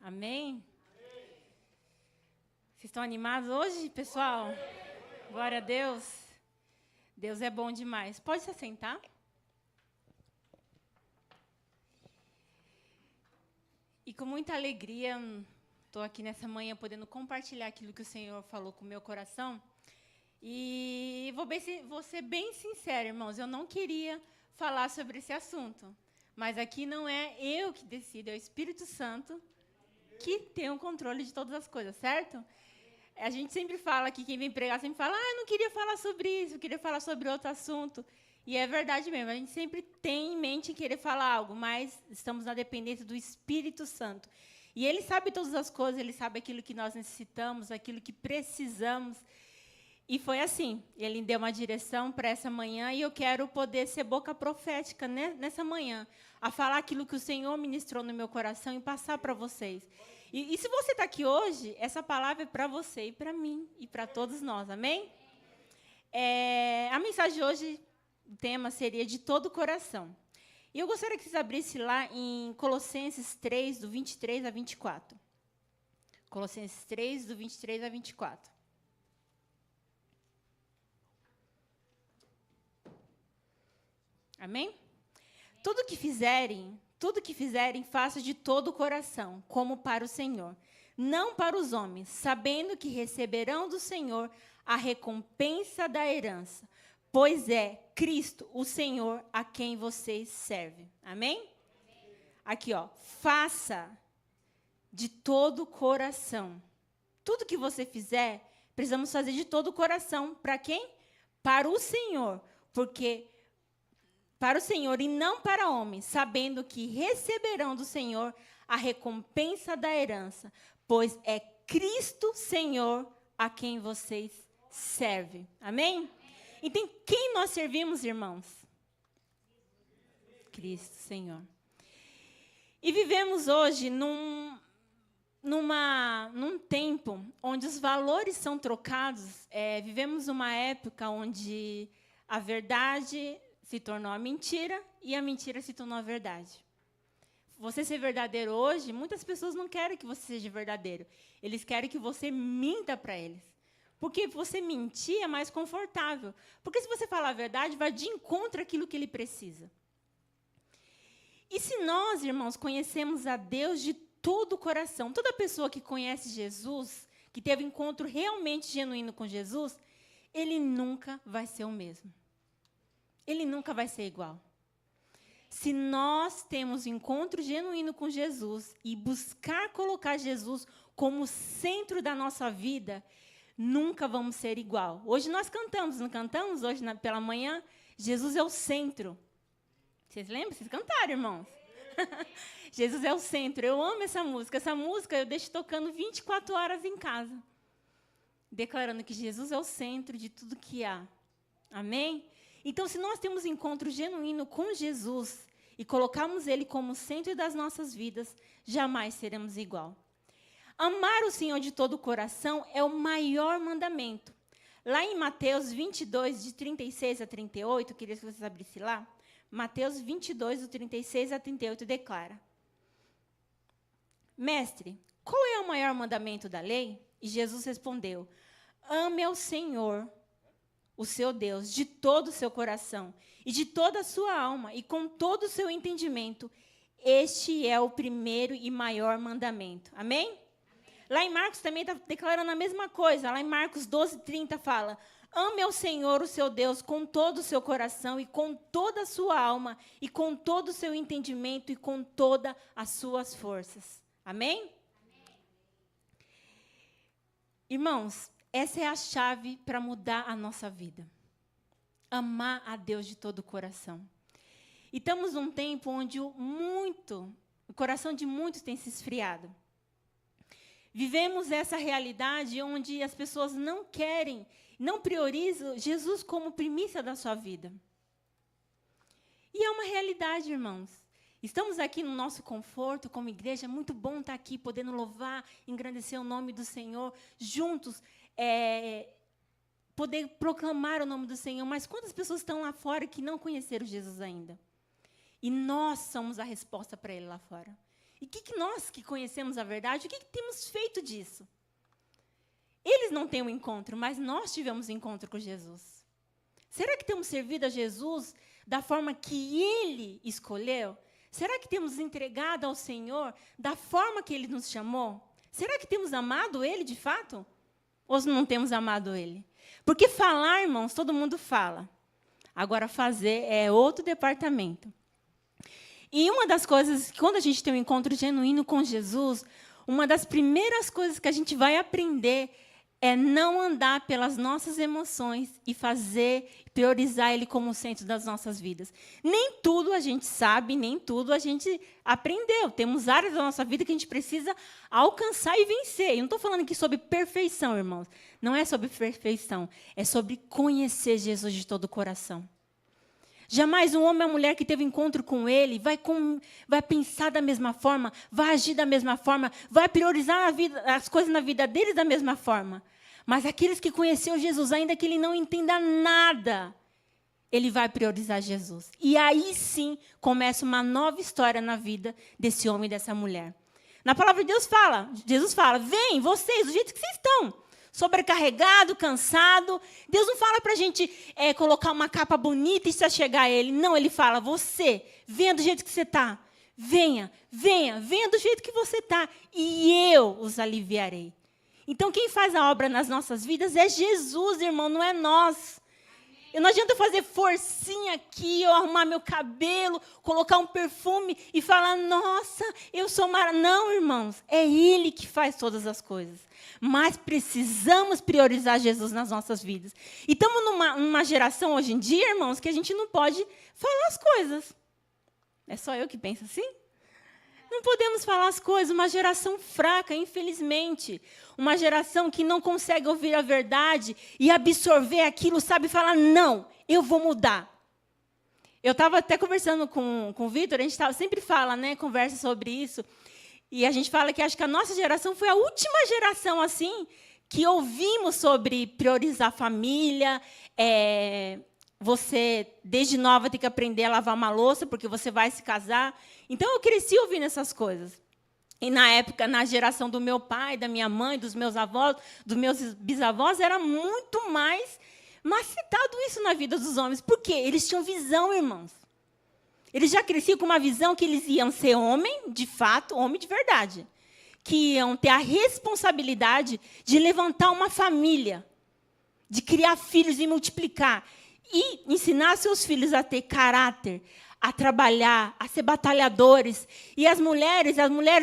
Amém? Vocês estão animados hoje, pessoal? Glória a Deus. Deus é bom demais. Pode se assentar? E com muita alegria, estou aqui nessa manhã podendo compartilhar aquilo que o Senhor falou com o meu coração. E vou ser bem sincera, irmãos, eu não queria falar sobre esse assunto. Mas aqui não é eu que decido, é o Espírito Santo que tem o controle de todas as coisas, certo? A gente sempre fala aqui, quem vem pregar sempre fala, eu não queria falar sobre isso, eu queria falar sobre outro assunto. E é verdade mesmo, a gente sempre tem em mente querer falar algo, mas estamos na dependência do Espírito Santo. E Ele sabe todas as coisas, Ele sabe aquilo que nós necessitamos, aquilo que precisamos. E foi assim, Ele deu uma direção para essa manhã e eu quero poder ser boca profética, né, nessa manhã, a falar aquilo que o Senhor ministrou no meu coração e passar para vocês. E se você está aqui hoje, essa palavra é para você e para mim e para todos nós, amém? A mensagem de hoje, o tema seria de todo o coração. E eu gostaria que vocês abrissem lá em Colossenses 3, do 23 a 24. Colossenses 3, do 23 a 24. Amém? Tudo que fizerem, faça de todo o coração, como para o Senhor, não para os homens, sabendo que receberão do Senhor a recompensa da herança, pois é Cristo, o Senhor, a quem vocês servem. Amém? Aqui, ó, faça de todo o coração. Tudo que você fizer, precisamos fazer de todo o coração. Para quem? Para o Senhor, porque para o Senhor e não para homens, sabendo que receberão do Senhor a recompensa da herança, pois é Cristo Senhor a quem vocês servem. Amém? Então, quem nós servimos, irmãos? Cristo Senhor. E vivemos hoje num tempo onde os valores são trocados. Vivemos uma época onde a verdade se tornou a mentira e a mentira se tornou a verdade. Você ser verdadeiro hoje, muitas pessoas não querem que você seja verdadeiro. Eles querem que você minta para eles. Porque você mentir é mais confortável. Porque se você falar a verdade, vai de encontro àquilo que ele precisa. E se nós, irmãos, conhecemos a Deus de todo o coração, toda pessoa que conhece Jesus, que teve um encontro realmente genuíno com Jesus, ele nunca vai ser o mesmo. Ele nunca vai ser igual. Se nós temos um encontro genuíno com Jesus e buscar colocar Jesus como centro da nossa vida, nunca vamos ser igual. Hoje nós cantamos, não cantamos? Hoje pela manhã, Jesus é o centro. Vocês lembram? Vocês cantaram, irmãos? Jesus é o centro. Eu amo essa música. Essa música eu deixo tocando 24 horas em casa, declarando que Jesus é o centro de tudo que há. Amém? Então, se nós temos um encontro genuíno com Jesus e colocarmos Ele como centro das nossas vidas, jamais seremos igual. Amar o Senhor de todo o coração é o maior mandamento. Lá em Mateus 22, de 36 a 38, eu queria que vocês abrissem lá. Mateus 22, do 36 a 38, declara: Mestre, qual é o maior mandamento da lei? E Jesus respondeu: ame ao Senhor, o seu Deus, de todo o seu coração, e de toda a sua alma, e com todo o seu entendimento. Este é o primeiro e maior mandamento. Amém? Amém. Lá em Marcos também está declarando a mesma coisa. Lá em Marcos 12, 30 fala: ame ao Senhor, o seu Deus, com todo o seu coração, e com toda a sua alma, e com todo o seu entendimento, e com todas as suas forças. Amém? Amém. Irmãos, essa é a chave para mudar a nossa vida. Amar a Deus de todo o coração. E estamos num tempo onde o coração de muitos tem se esfriado. Vivemos essa realidade onde as pessoas não querem, não priorizam Jesus como primícia da sua vida. E é uma realidade, irmãos. Estamos aqui no nosso conforto como igreja, é muito bom estar aqui, podendo louvar, engrandecer o nome do Senhor, juntos, poder proclamar o nome do Senhor. Mas quantas pessoas estão lá fora que não conheceram Jesus ainda? E nós somos a resposta para Ele lá fora. E o que nós que conhecemos a verdade, o que temos feito disso? Eles não têm um encontro, mas nós tivemos um encontro com Jesus. Será que temos servido a Jesus da forma que Ele escolheu? Será que temos entregado ao Senhor da forma que Ele nos chamou? Será que temos amado Ele de fato? Ou não temos amado Ele? Porque falar, irmãos, todo mundo fala. Agora, fazer é outro departamento. E uma das coisas, quando a gente tem um encontro genuíno com Jesus, uma das primeiras coisas que a gente vai aprender é não andar pelas nossas emoções e priorizar Ele como o centro das nossas vidas. Nem tudo a gente sabe, nem tudo a gente aprendeu. Temos áreas da nossa vida que a gente precisa alcançar e vencer. Eu não estou falando aqui sobre perfeição, irmãos. Não é sobre perfeição. É sobre conhecer Jesus de todo o coração. Jamais um homem ou mulher que teve encontro com Ele vai pensar da mesma forma, vai agir da mesma forma, vai priorizar as coisas na vida deles da mesma forma. Mas aqueles que conheceram Jesus, ainda que ele não entenda nada, ele vai priorizar Jesus. E aí sim começa uma nova história na vida desse homem e dessa mulher. Na palavra de Deus Jesus fala, vem vocês, do jeito que vocês estão. Sobrecarregado, cansado. Deus não fala para a gente colocar uma capa bonita e se achegar a Ele. Não, Ele fala, você, venha do jeito que você está. Venha do jeito que você está. E eu os aliviarei. Então, quem faz a obra nas nossas vidas é Jesus, irmão, não é nós. Não adianta eu fazer forcinha aqui, eu arrumar meu cabelo, colocar um perfume e falar, nossa, eu sou maravilhosa. Não, irmãos, é Ele que faz todas as coisas. Mas precisamos priorizar Jesus nas nossas vidas. E estamos numa geração hoje em dia, irmãos, que a gente não pode falar as coisas. É só eu que penso assim? Não podemos falar as coisas. Uma geração fraca, infelizmente. Uma geração que não consegue ouvir a verdade e absorver aquilo, sabe? Falar, não, eu vou mudar. Eu estava até conversando com o Vitor, a gente sempre fala, né, conversa sobre isso. E a gente fala que acho que a nossa geração foi a última geração assim que ouvimos sobre priorizar a família. Você, desde nova, tem que aprender a lavar uma louça, porque você vai se casar. Então, eu cresci ouvindo essas coisas. E, na época, na geração do meu pai, da minha mãe, dos meus avós, dos meus bisavós, era muito mais macetado isso na vida dos homens. Por quê? Eles tinham visão, irmãos. Eles já cresciam com uma visão que eles iam ser homem, de fato, homem de verdade. Que iam ter a responsabilidade de levantar uma família, de criar filhos e multiplicar. E ensinar seus filhos a ter caráter, a trabalhar, a ser batalhadores. E as mulheres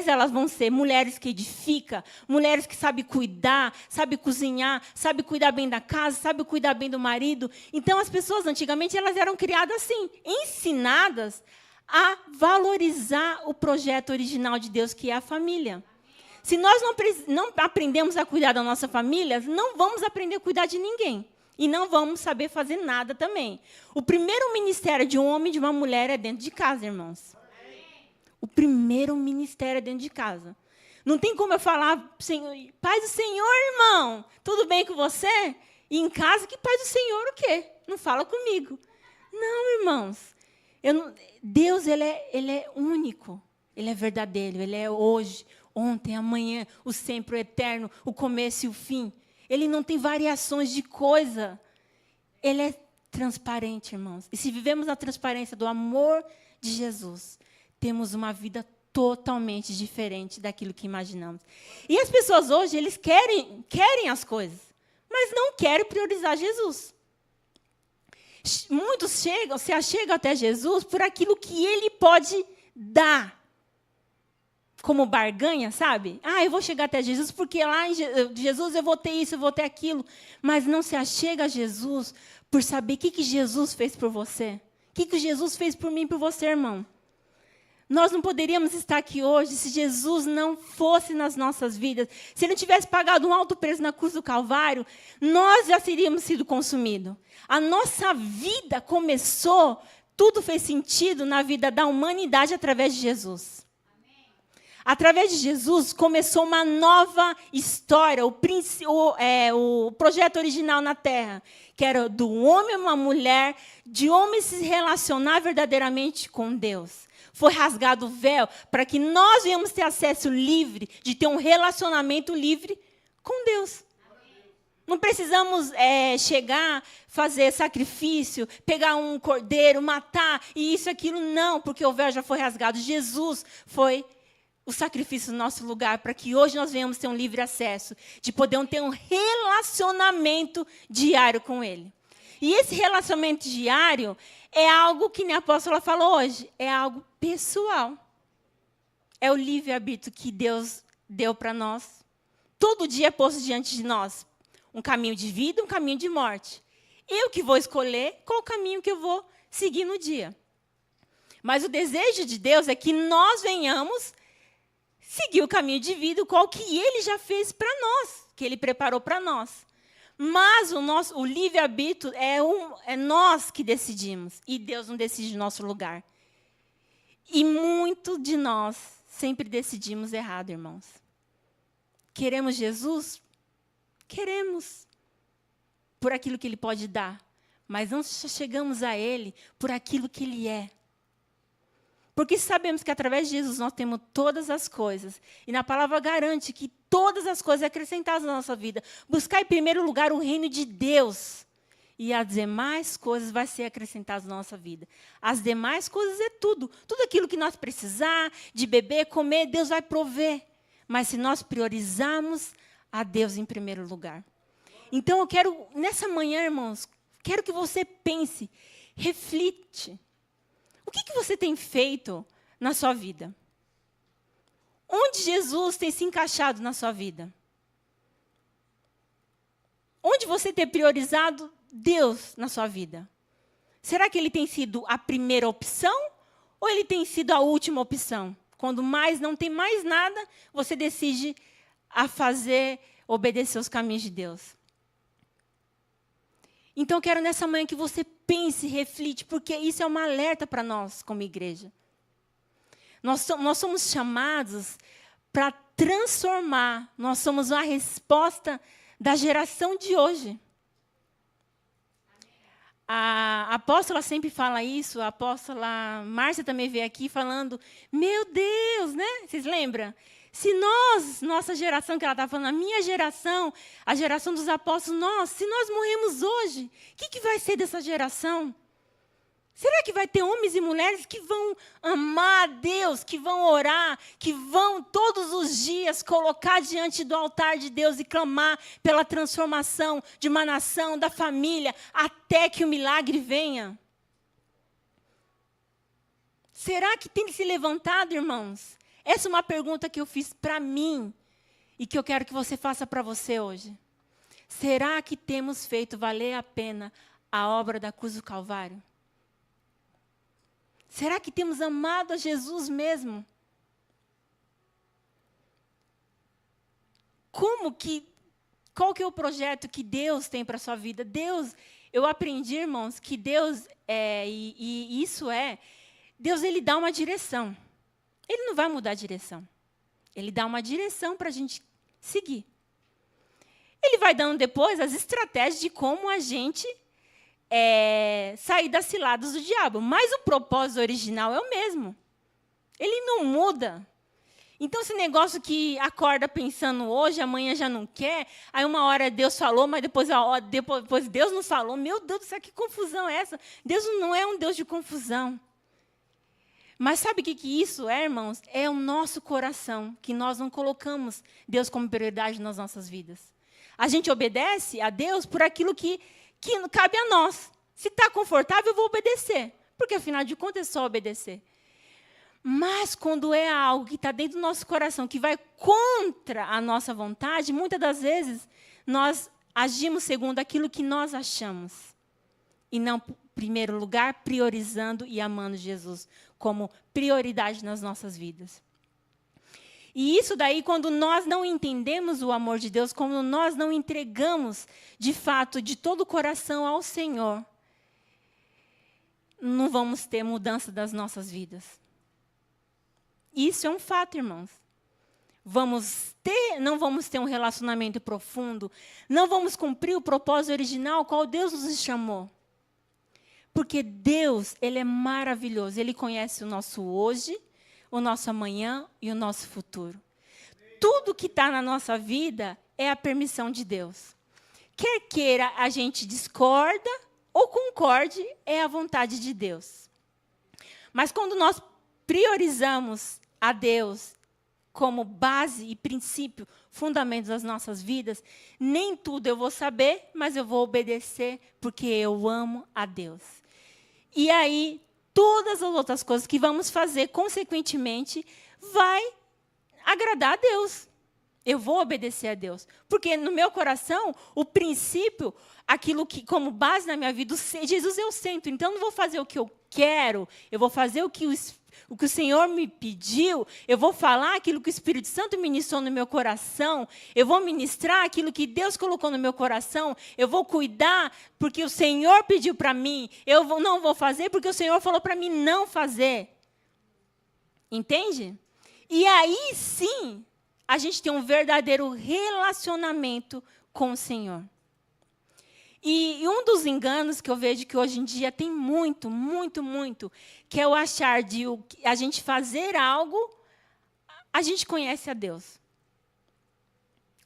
elas vão ser mulheres que edificam, mulheres que sabem cuidar, sabem cozinhar, sabem cuidar bem da casa, sabem cuidar bem do marido. Então, as pessoas, antigamente, elas eram criadas assim, ensinadas a valorizar o projeto original de Deus, que é a família. Se nós não aprendemos a cuidar da nossa família, não vamos aprender a cuidar de ninguém. E não vamos saber fazer nada também. O primeiro ministério de um homem e de uma mulher é dentro de casa, irmãos. O primeiro ministério é dentro de casa. Não tem como eu falar, Senhor, paz do Senhor, irmão, tudo bem com você? E em casa, que paz do Senhor o quê? Não fala comigo. Não, irmãos. Deus, ele é único. Ele é verdadeiro. Ele é hoje, ontem, amanhã, o sempre, o eterno, o começo e o fim. Ele não tem variações de coisa. Ele é transparente, irmãos. E se vivemos a transparência do amor de Jesus, temos uma vida totalmente diferente daquilo que imaginamos. E as pessoas hoje, eles querem as coisas, mas não querem priorizar Jesus. Muitos se achegam até Jesus por aquilo que Ele pode dar. Como barganha, sabe? Eu vou chegar até Jesus, porque lá em Jesus eu vou ter isso, eu vou ter aquilo. Mas não se achega a Jesus por saber o que Jesus fez por você. O que Jesus fez por mim e por você, irmão. Nós não poderíamos estar aqui hoje se Jesus não fosse nas nossas vidas. Se Ele não tivesse pagado um alto preço na cruz do Calvário, nós já teríamos sido consumidos. A nossa vida começou, tudo fez sentido na vida da humanidade através de Jesus. Através de Jesus, começou uma nova história, o projeto original na Terra, que era do homem e uma mulher, de homem se relacionar verdadeiramente com Deus. foi rasgado o véu para que nós venhamos ter acesso livre, de ter um relacionamento livre com Deus. Não precisamos chegar, fazer sacrifício, pegar um cordeiro, matar, e isso, aquilo, não, porque o véu já foi rasgado. Jesus foi o sacrifício no nosso lugar, para que hoje nós venhamos ter um livre acesso, de poder ter um relacionamento diário com Ele. E esse relacionamento diário é algo que nem a apóstola falou hoje, é algo pessoal. É o livre-arbítrio que Deus deu para nós. Todo dia é posto diante de nós um caminho de vida, um caminho de morte. Eu que vou escolher qual o caminho que eu vou seguir no dia. Mas o desejo de Deus é que nós venhamos seguir o caminho de vida, qual que Ele já fez para nós, que Ele preparou para nós. Mas o livre-arbítrio é nós que decidimos, e Deus não decide no nosso lugar. E muito de nós sempre decidimos errado, irmãos. Queremos Jesus? Queremos, por aquilo que Ele pode dar, mas não chegamos a Ele por aquilo que Ele é. Porque sabemos que através de Jesus nós temos todas as coisas. E na palavra garante que todas as coisas acrescentadas na nossa vida. Buscar em primeiro lugar o reino de Deus. E as demais coisas vão ser acrescentadas na nossa vida. As demais coisas é tudo. Tudo aquilo que nós precisar, de beber, comer, Deus vai prover. Mas se nós priorizarmos a Deus em primeiro lugar. Então eu quero, nessa manhã, irmãos, quero que você pense, reflite. O que você tem feito na sua vida? Onde Jesus tem se encaixado na sua vida? Onde você tem priorizado Deus na sua vida? Será que Ele tem sido a primeira opção ou Ele tem sido a última opção? Quando não tem mais nada, você decide obedecer os caminhos de Deus. Então, eu quero nessa manhã que você pense, reflite, porque isso é uma alerta para nós, como igreja. Nós somos chamados para transformar. Nós somos uma resposta da geração de hoje. A apóstola sempre fala isso, a apóstola Márcia também veio aqui falando, meu Deus, né? Vocês lembram? Se nossa geração, que ela está falando, a minha geração, a geração dos apóstolos, se nós morremos hoje, o que vai ser dessa geração? Será que vai ter homens e mulheres que vão amar a Deus, que vão orar, que vão todos os dias colocar diante do altar de Deus e clamar pela transformação de uma nação, da família, até que o milagre venha? Será que tem se levantado, irmãos? Essa é uma pergunta que eu fiz para mim e que eu quero que você faça para você hoje. Será que temos feito valer a pena a obra da cruz do Calvário? Será que temos amado a Jesus mesmo? Qual que é o projeto que Deus tem para a sua vida? Eu aprendi, irmãos, que Deus Deus Ele dá uma direção. Ele não vai mudar a direção. Ele dá uma direção para a gente seguir. Ele vai dando depois as estratégias de como a gente sair das ciladas do diabo. Mas o propósito original é o mesmo. Ele não muda. Então, esse negócio que acorda pensando hoje, amanhã já não quer, aí uma hora Deus falou, mas depois Deus não falou. Meu Deus do céu, que confusão é essa? Deus não é um Deus de confusão. Mas sabe o que isso é, irmãos? É o nosso coração, que nós não colocamos Deus como prioridade nas nossas vidas. A gente obedece a Deus por aquilo que cabe a nós. Se está confortável, eu vou obedecer. Porque, afinal de contas, é só obedecer. Mas, quando é algo que está dentro do nosso coração, que vai contra a nossa vontade, muitas das vezes, nós agimos segundo aquilo que nós achamos. E não, em primeiro lugar, priorizando e amando Jesus como prioridade nas nossas vidas. E isso daí, quando nós não entendemos o amor de Deus, quando nós não entregamos, de fato, de todo o coração ao Senhor, não vamos ter mudança das nossas vidas. Isso é um fato, irmãos. Não vamos ter um relacionamento profundo, não vamos cumprir o propósito original ao qual Deus nos chamou. Porque Deus, Ele é maravilhoso. Ele conhece o nosso hoje, o nosso amanhã e o nosso futuro. Tudo que está na nossa vida é a permissão de Deus. Quer queira a gente discorda ou concorde, é a vontade de Deus. Mas quando nós priorizamos a Deus como base e princípio, fundamentos das nossas vidas, nem tudo eu vou saber, mas eu vou obedecer porque eu amo a Deus. E aí, todas as outras coisas que vamos fazer, consequentemente, vai agradar a Deus. Eu vou obedecer a Deus. Porque no meu coração, o princípio, aquilo que, como base na minha vida, Jesus é o centro. Então, eu não vou fazer o que eu quero, eu vou fazer o que o Senhor me pediu, eu vou falar aquilo que o Espírito Santo ministrou no meu coração, eu vou ministrar aquilo que Deus colocou no meu coração, eu vou cuidar porque o Senhor pediu para mim, não vou fazer porque o Senhor falou para mim não fazer. Entende? E aí sim, a gente tem um verdadeiro relacionamento com o Senhor. E um dos enganos que eu vejo que hoje em dia tem muito, que é o achar de a gente fazer algo, a gente conhece a Deus.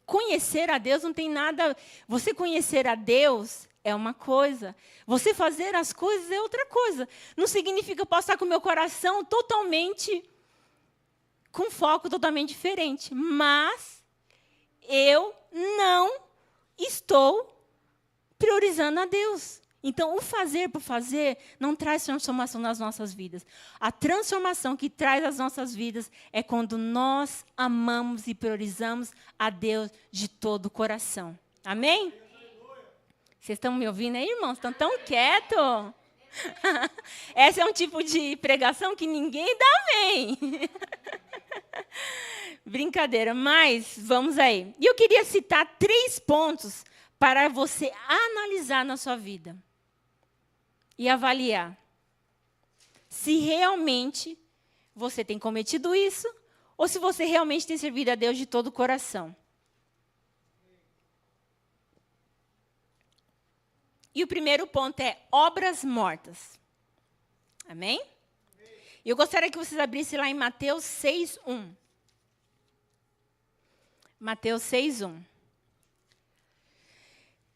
Conhecer a Deus não tem nada... Você conhecer a Deus é uma coisa. Você fazer as coisas é outra coisa. Não significa que eu possa estar com o meu coração totalmente... com foco totalmente diferente. Mas eu não estou priorizando a Deus. Então, o fazer por fazer não traz transformação nas nossas vidas. A transformação que traz às nossas vidas é quando nós amamos e priorizamos a Deus de todo o coração. Amém? Vocês estão me ouvindo aí, irmãos? Estão tão quietos? Esse é um tipo de pregação que ninguém dá amém. Brincadeira, mas vamos aí. E eu queria citar 3 pontos para você analisar na sua vida e avaliar se realmente você tem cometido isso ou se você realmente tem servido a Deus de todo o coração. E o primeiro ponto é obras mortas. Amém? E eu gostaria que vocês abrissem lá em Mateus 6:1. Mateus 6:1.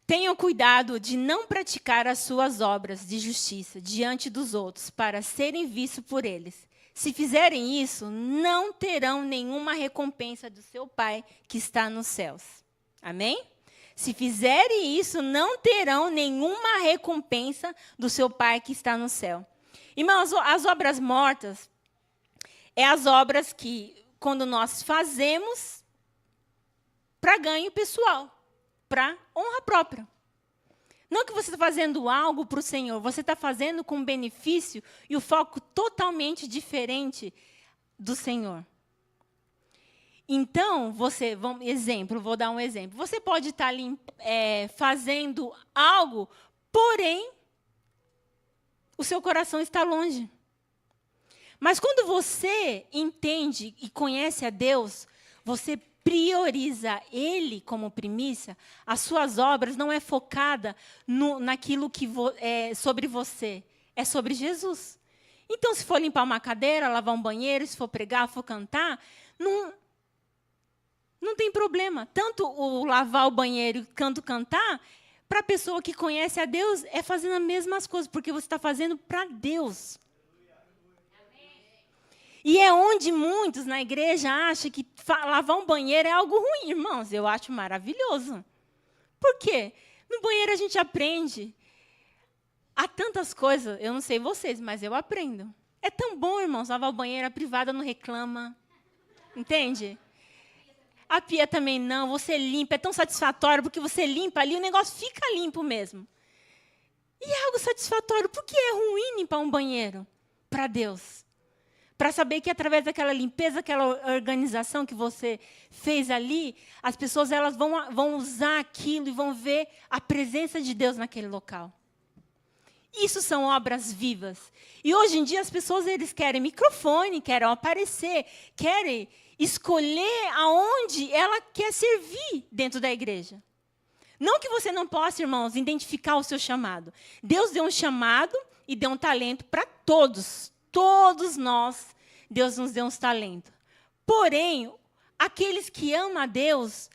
Tenham cuidado de não praticar as suas obras de justiça diante dos outros, para serem vistos por eles. Se fizerem isso, não terão nenhuma recompensa do seu Pai que está nos céus. Amém? Se fizerem isso, não terão nenhuma recompensa do seu Pai que está no céu. Irmãos, as obras mortas é as obras que, quando nós fazemos, para ganho pessoal, para honra própria. Não que você está fazendo algo para o Senhor, você está fazendo com benefício e o foco totalmente diferente do Senhor. Então, vou dar um exemplo. Você pode estar ali fazendo algo, porém, o seu coração está longe. Mas quando você entende e conhece a Deus, você prioriza Ele como primícia, as suas obras não é focada naquilo que é sobre você, é sobre Jesus. Então, se for limpar uma cadeira, lavar um banheiro, se for pregar, for cantar, não tem problema. Tanto o lavar o banheiro quanto cantar, para a pessoa que conhece a Deus, é fazendo as mesmas coisas, porque você está fazendo para Deus. E é onde muitos na igreja acham que lavar um banheiro é algo ruim. Irmãos, eu acho maravilhoso. Por quê? No banheiro a gente aprende. Há tantas coisas, eu não sei vocês, mas eu aprendo. É tão bom, irmãos, lavar o banheiro, a privada não reclama. Entende? A pia também não, você limpa, é tão satisfatório, porque você limpa ali, o negócio fica limpo mesmo. E é algo satisfatório. Por que é ruim limpar um banheiro? Para Deus. Para saber que através daquela limpeza, aquela organização que você fez ali, as pessoas elas vão usar aquilo e vão ver a presença de Deus naquele local. Isso são obras vivas. E hoje em dia as pessoas eles querem microfone, querem aparecer, querem escolher aonde ela quer servir dentro da igreja. Não que você não possa, irmãos, identificar o seu chamado. Deus deu um chamado e deu um talento para todos. Todos nós, Deus nos deu uns talentos. Porém, aqueles que amam a Deus,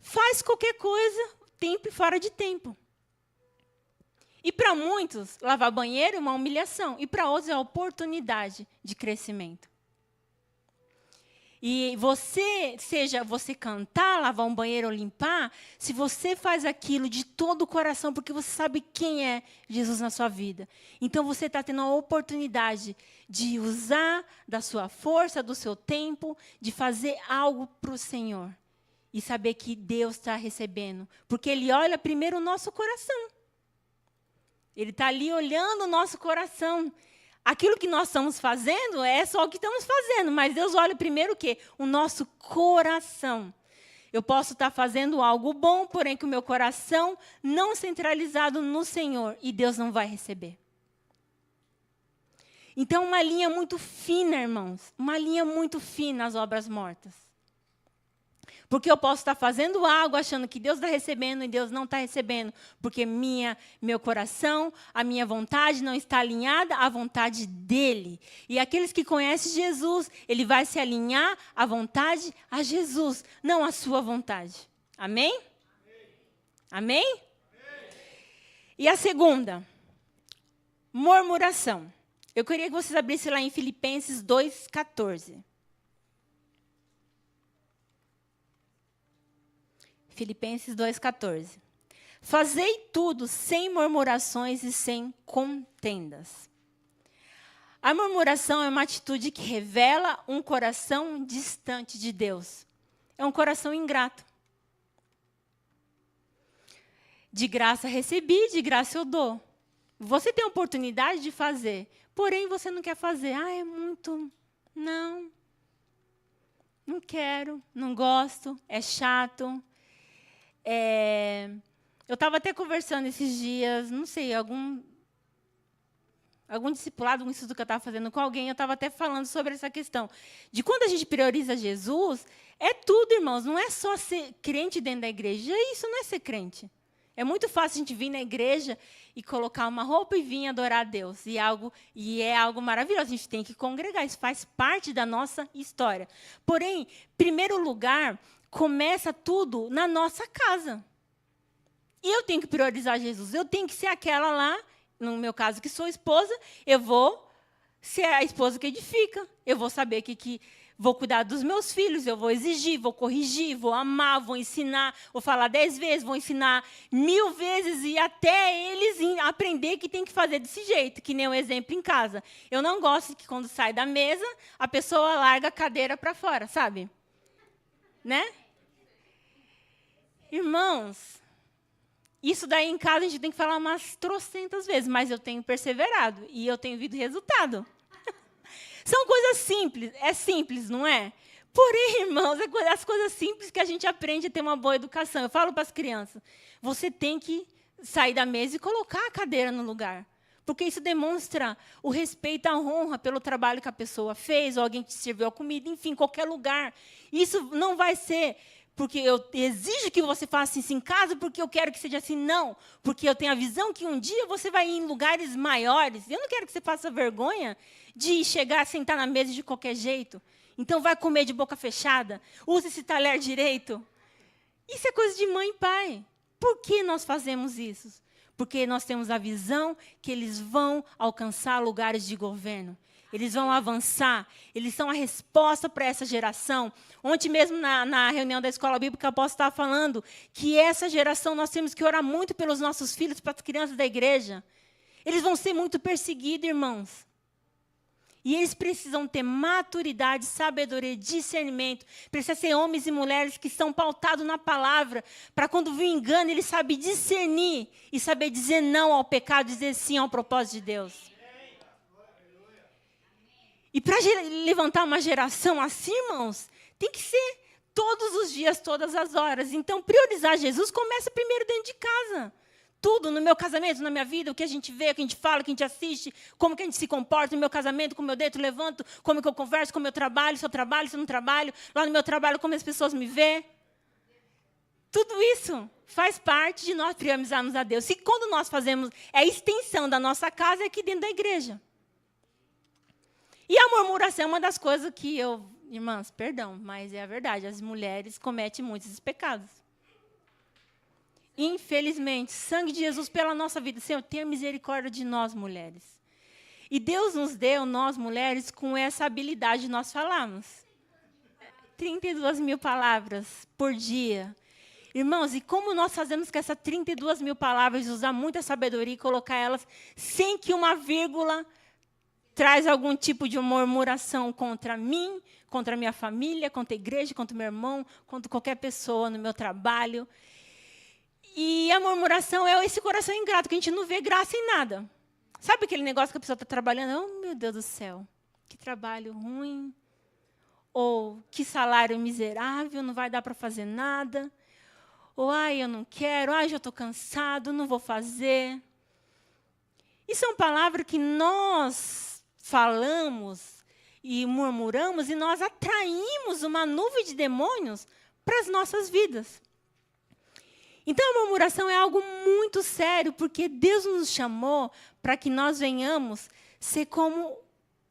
faz qualquer coisa, tempo e fora de tempo. E para muitos, lavar banheiro é uma humilhação. E para outros é uma oportunidade de crescimento. E você, seja você cantar, lavar um banheiro ou limpar, se você faz aquilo de todo o coração, porque você sabe quem é Jesus na sua vida. Então, você está tendo a oportunidade de usar da sua força, do seu tempo, de fazer algo para o Senhor. E saber que Deus está recebendo. Porque Ele olha primeiro o nosso coração. Ele está ali olhando o nosso coração. Aquilo que nós estamos fazendo é só o que estamos fazendo, mas Deus olha primeiro o quê? O nosso coração. Eu posso estar fazendo algo bom, porém que o meu coração não centralizado no Senhor, e Deus não vai receber. Então, uma linha muito fina, irmãos, uma linha muito fina as obras mortas. Porque eu posso estar fazendo algo achando que Deus está recebendo e Deus não está recebendo. Porque meu coração, a minha vontade não está alinhada à vontade dEle. E aqueles que conhecem Jesus, ele vai se alinhar à vontade a Jesus, não à sua vontade. Amém? Amém? Amém? E a segunda, murmuração. Eu queria que vocês abrissem lá em Filipenses 2,14. Filipenses 2,14. Fazei tudo sem murmurações e sem contendas. A murmuração é uma atitude que revela um coração distante de Deus. É um coração ingrato. De graça recebi, de graça eu dou. Você tem a oportunidade de fazer, porém você não quer fazer. É muito... Não quero, não gosto, é chato. Eu estava até conversando esses dias, não sei, algum discipulado, algum estudo que eu estava fazendo com alguém, eu estava até falando sobre essa questão. De quando a gente prioriza Jesus, é tudo, irmãos, não é só ser crente dentro da igreja, isso não é ser crente. É muito fácil a gente vir na igreja e colocar uma roupa e vir adorar a Deus. E é algo maravilhoso, a gente tem que congregar, isso faz parte da nossa história. Porém, em primeiro lugar, começa tudo na nossa casa. E eu tenho que priorizar Jesus. Eu tenho que ser aquela lá, no meu caso, que sou esposa, eu vou ser a esposa que edifica. Eu vou saber que vou cuidar dos meus filhos, eu vou exigir, vou corrigir, vou amar, vou ensinar, vou falar 10 vezes, vou ensinar 1000 vezes e até eles aprender que tem que fazer desse jeito, que nem um exemplo em casa. Eu não gosto que quando sai da mesa, a pessoa larga a cadeira para fora, sabe? Né? Irmãos, isso daí em casa a gente tem que falar umas trocentas vezes, mas eu tenho perseverado e eu tenho visto resultado. São coisas simples, é simples, não é? Porém, irmãos, é as coisas simples que a gente aprende a ter uma boa educação. Eu falo para as crianças, você tem que sair da mesa e colocar a cadeira no lugar. Porque isso demonstra o respeito, a honra pelo trabalho que a pessoa fez, ou alguém que te serviu a comida, enfim, qualquer lugar. Isso não vai ser porque eu exijo que você faça isso em casa, porque eu quero que seja assim, não. Porque eu tenho a visão que um dia você vai ir em lugares maiores. Eu não quero que você faça vergonha de chegar, sentar na mesa de qualquer jeito. Então, vai comer de boca fechada. Use esse talher direito. Isso é coisa de mãe e pai. Por que nós fazemos isso? Porque nós temos a visão que eles vão alcançar lugares de governo. Eles vão avançar. Eles são a resposta para essa geração. Ontem mesmo, na reunião da Escola Bíblica, eu posso estar falando que essa geração, nós temos que orar muito pelos nossos filhos, para as crianças da igreja. Eles vão ser muito perseguidos, irmãos. E eles precisam ter maturidade, sabedoria, discernimento. Precisam ser homens e mulheres que estão pautados na palavra, para quando vir engano, eles sabem discernir e saber dizer não ao pecado, dizer sim ao propósito de Deus. E para levantar uma geração assim, irmãos, tem que ser todos os dias, todas as horas. Então, priorizar Jesus começa primeiro dentro de casa. Tudo, no meu casamento, na minha vida, o que a gente vê, o que a gente fala, o que a gente assiste, como que a gente se comporta no meu casamento, como eu deito, levanto, como que eu converso, como eu trabalho, se eu não trabalho, lá no meu trabalho, como as pessoas me veem. Tudo isso faz parte de nós priorizarmos a Deus. E quando nós fazemos, é a extensão da nossa casa aqui dentro da igreja. E a murmuração é uma das coisas que irmãs, perdão, mas é a verdade, as mulheres cometem muitos pecados. Infelizmente, sangue de Jesus pela nossa vida. Senhor, tenha misericórdia de nós, mulheres. E Deus nos deu, nós, mulheres, com essa habilidade de nós falarmos. 32.000 palavras por dia. Irmãos, e como nós fazemos com essas 32.000 palavras, usar muita sabedoria e colocar elas sem que uma vírgula traz algum tipo de murmuração contra mim, contra a minha família, contra a igreja, contra o meu irmão, contra qualquer pessoa no meu trabalho. E a murmuração é esse coração ingrato, que a gente não vê graça em nada. Sabe aquele negócio que a pessoa está trabalhando? Oh, meu Deus do céu, que trabalho ruim. Ou que salário miserável, não vai dar para fazer nada. Ou, ai, eu não quero, ai, já estou cansado, não vou fazer. E são palavras que nós falamos e murmuramos e nós atraímos uma nuvem de demônios para as nossas vidas. Então, a murmuração é algo muito sério, porque Deus nos chamou para que nós venhamos ser como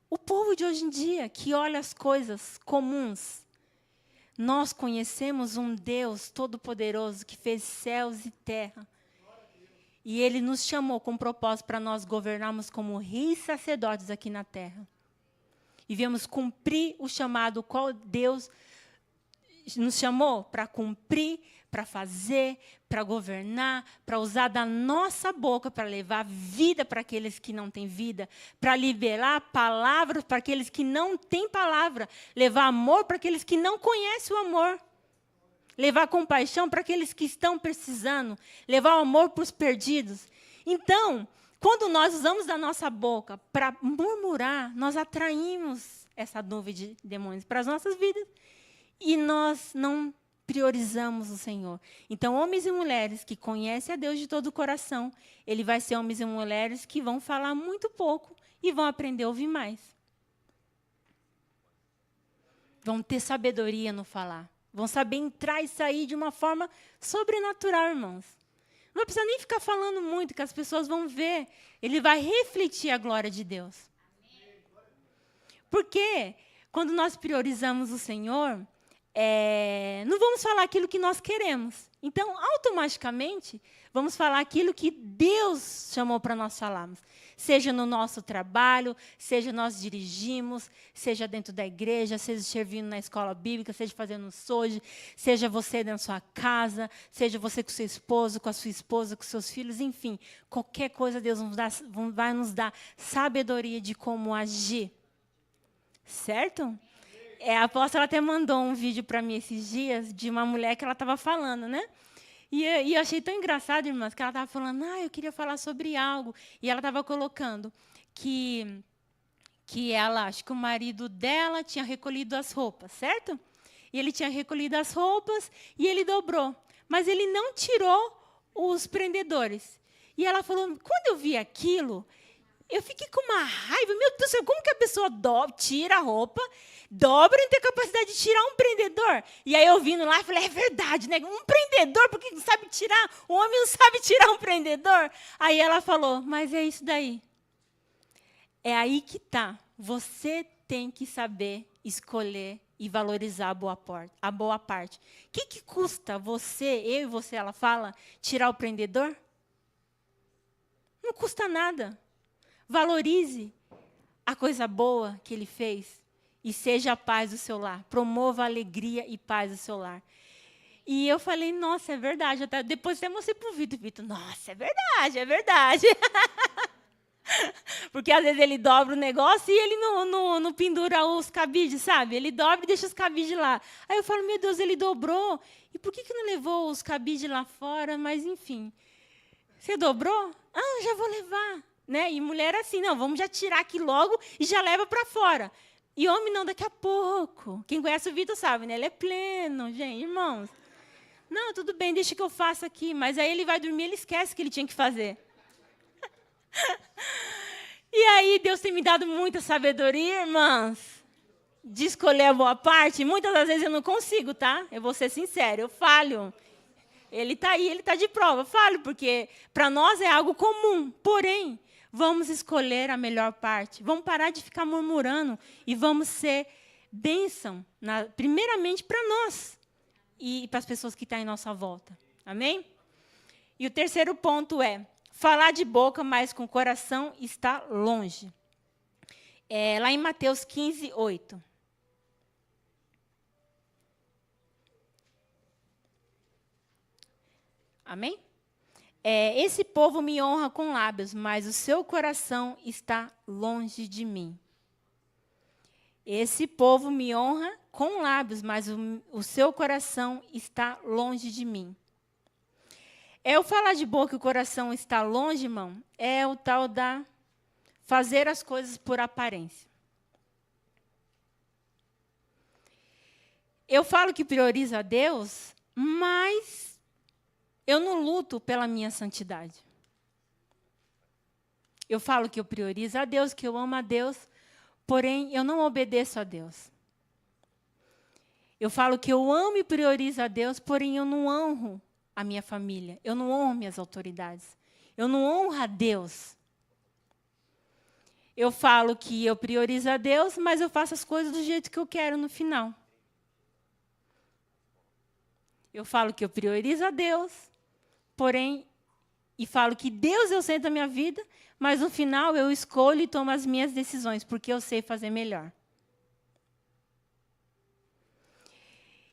o povo de hoje em dia, que olha as coisas comuns. Nós conhecemos um Deus todo-poderoso que fez céus e terra. E Ele nos chamou com propósito para nós governarmos como reis sacerdotes aqui na terra. E viemos cumprir o chamado qual Deus nos chamou para cumprir, para fazer, para governar, para usar da nossa boca para levar vida para aqueles que não têm vida, para liberar palavras para aqueles que não têm palavra, levar amor para aqueles que não conhecem o amor, levar compaixão para aqueles que estão precisando, levar o amor para os perdidos. Então, quando nós usamos da nossa boca para murmurar, nós atraímos essa nuvem de demônios para as nossas vidas e nós não priorizamos o Senhor. Então, homens e mulheres que conhecem a Deus de todo o coração, ele vai ser homens e mulheres que vão falar muito pouco e vão aprender a ouvir mais. Vão ter sabedoria no falar. Vão saber entrar e sair de uma forma sobrenatural, irmãos. Não precisa nem ficar falando muito, que as pessoas vão ver. Ele vai refletir a glória de Deus. Porque quando nós priorizamos o Senhor, não vamos falar aquilo que nós queremos. Então, automaticamente, vamos falar aquilo que Deus chamou para nós falarmos. Seja no nosso trabalho, seja nós dirigimos, seja dentro da igreja, seja servindo na escola bíblica, seja fazendo soje, seja você na sua casa, seja você com seu esposo, com a sua esposa, com seus filhos, enfim. Qualquer coisa Deus vai nos dar sabedoria de como agir. Certo? A apóstola até mandou um vídeo para mim esses dias de uma mulher que ela estava falando, né? E eu achei tão engraçado, irmãs, que ela estava falando, eu queria falar sobre algo. E ela estava colocando que ela, acho que o marido dela tinha recolhido as roupas, certo? E ele tinha recolhido as roupas e ele dobrou. Mas ele não tirou os prendedores. E ela falou, quando eu vi aquilo, eu fiquei com uma raiva. Meu Deus do céu, como que a pessoa tira a roupa, dobra e tem a capacidade de tirar um prendedor? E aí eu vindo lá e falei, é verdade, né? Um prendedor, porque não sabe tirar? O homem não sabe tirar um prendedor? Aí ela falou, mas é isso daí. É aí que está. Você tem que saber escolher e valorizar a boa parte. O que custa eu e você, ela fala, tirar o prendedor? Não custa nada. Valorize a coisa boa que ele fez e seja a paz do seu lar. Promova a alegria e paz do seu lar. E eu falei, nossa, é verdade. Depois até mostrei para o Vitor. Nossa, é verdade, é verdade. Porque às vezes ele dobra o negócio e ele não pendura os cabides, sabe? Ele dobra e deixa os cabides lá. Aí eu falo, meu Deus, ele dobrou. E por que não levou os cabides lá fora? Mas, enfim. Você dobrou? Já vou levar. Né? E mulher assim, não, vamos já tirar aqui logo e já leva para fora. E homem não, daqui a pouco. Quem conhece o Vitor sabe, né? Ele é pleno, gente, irmãos. Não, tudo bem, deixa que eu faça aqui. Mas aí ele vai dormir, ele esquece o que ele tinha que fazer. E aí Deus tem me dado muita sabedoria, irmãs, de escolher a boa parte. Muitas das vezes eu não consigo, tá? Eu vou ser sincera, eu falho. Ele está aí, ele está de prova. Falo, porque para nós é algo comum. Porém, vamos escolher a melhor parte. Vamos parar de ficar murmurando e vamos ser bênção, primeiramente para nós e para as pessoas que estão em nossa volta. Amém? E o terceiro ponto é, falar de boca, mas com o coração está longe. Lá em Mateus 15, 8. Amém? Esse povo me honra com lábios, mas o seu coração está longe de mim. Esse povo me honra com lábios, mas o seu coração está longe de mim. O falar de boca e o coração está longe, irmão, é o tal da fazer as coisas por aparência. Eu falo que priorizo a Deus, mas eu não luto pela minha santidade. Eu falo que eu priorizo a Deus, que eu amo a Deus, porém eu não obedeço a Deus. Eu falo que eu amo e priorizo a Deus, porém eu não honro a minha família. Eu não honro minhas autoridades. Eu não honro a Deus. Eu falo que eu priorizo a Deus, mas eu faço as coisas do jeito que eu quero no final. Eu falo que eu priorizo a Deus, porém, e falo que Deus é o centro da minha vida, mas no final eu escolho e tomo as minhas decisões, porque eu sei fazer melhor.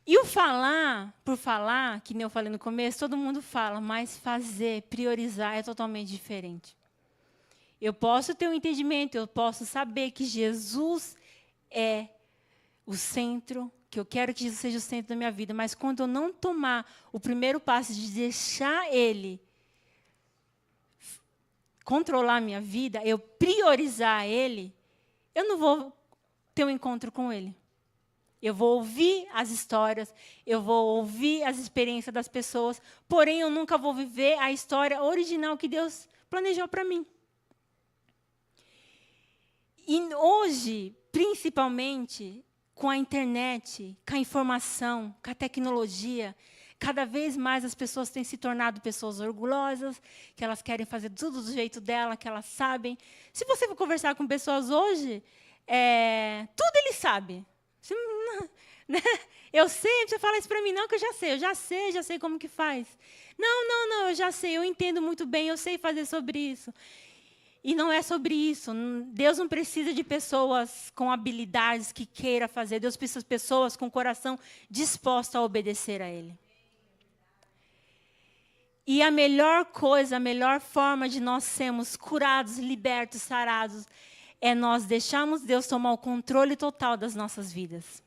E o falar, por falar, que nem eu falei no começo, todo mundo fala, mas fazer, priorizar é totalmente diferente. Eu posso ter um entendimento, eu posso saber que Jesus é o centro, que eu quero que Jesus seja o centro da minha vida, mas quando eu não tomar o primeiro passo de deixar Ele controlar a minha vida, eu priorizar Ele, eu não vou ter um encontro com Ele. Eu vou ouvir as histórias, eu vou ouvir as experiências das pessoas, porém eu nunca vou viver a história original que Deus planejou para mim. E hoje, principalmente, com a internet, com a informação, com a tecnologia, cada vez mais as pessoas têm se tornado pessoas orgulhosas, que elas querem fazer tudo do jeito dela, que elas sabem. Se você for conversar com pessoas hoje, tudo eles sabem. Eu sei, você fala isso para mim, não, que eu já sei como que faz. Não, eu já sei, eu entendo muito bem, eu sei fazer sobre isso. E não é sobre isso. Deus não precisa de pessoas com habilidades que queira fazer. Deus precisa de pessoas com o coração disposto a obedecer a Ele. E a melhor coisa, a melhor forma de nós sermos curados, libertos, sarados, é nós deixarmos Deus tomar o controle total das nossas vidas.